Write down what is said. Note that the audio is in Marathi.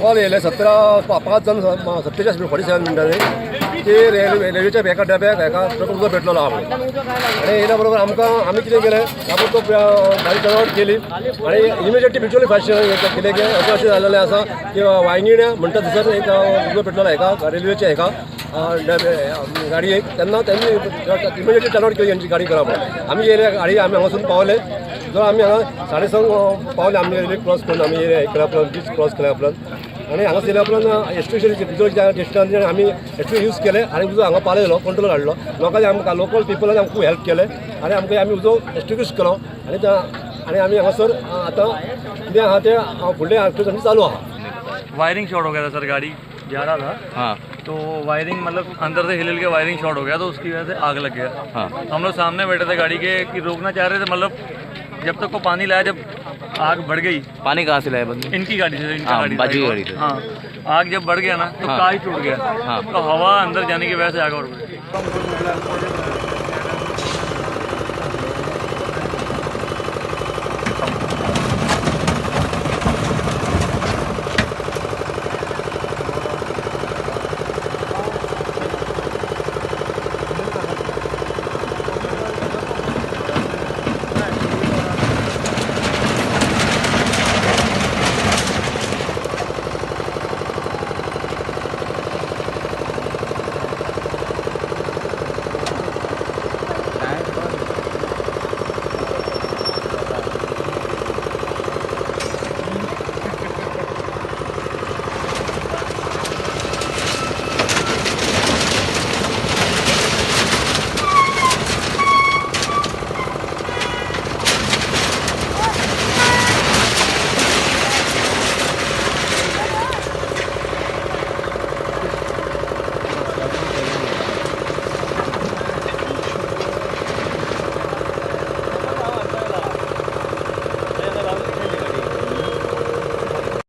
कॉल येयले 5 जण 47 मिनटांनी ते रेल्वेच्या एका डब्याक एका ट्रक उजो पेटलेलो आहा म्हणून आनी येयल्या बरोबर आमी कितें केलें ताबडतोब गाडी टर्नआवट केली आनी इमिजिएटली म्युच्युअली फास्ट केलें की अशें जाल्लें आसा की वायंगिण्या म्हणटा थंयसर एक उजो पेटलेलो एका रेल्वेच्या एका गाडयेक तेन्ना त्यांनी इमिजिएटली टर्नआवट केली यांची गाडी करप आमी येयले गाडी आमी हांगासून पावले जो आमी हांगा 6:30 पावले आमी रेल्वे क्रॉस करून आमी केल्या उपरांत बीच क्रॉस केल्या उपरांत आनी हांगा येयल्या उपरांत एसटी आमी एसटी यूज केले आनी उजो हांगा पावलेलो कंट्रोल हाडलो लोकांनी आमकां लोकल पिपलांनी आमकां खूब हेल्प केले आनी आमी उजो एसटी यूज केलो आनी आमी हांगासर आतां कितें आहा तें फुडलें एक्टिविटी चालू आहा। वायरिंग शॉर्ट हो गया था सर, गाड़ी जा रहा था। हाँ। तो वायरिंग मतलब अंदर से हिल के वायरिंग शॉर्ट हो गया तो उसकी वजह से आग लग गया। हाँ। हम लोग सामने बैठे थे गाड़ी के कि रोकना चाह रहे थे, मतलब जब तक को पानी लाया, जब आग बढ़ गई। पानी कहाँ से लाया बंदे? इनकी गाड़ी से, बाजू की गाड़ी से। हाँ, आग जब बढ़ गया ना तो काई टूट गया। हाँ। तो हवा अंदर जाने की वजह से आग और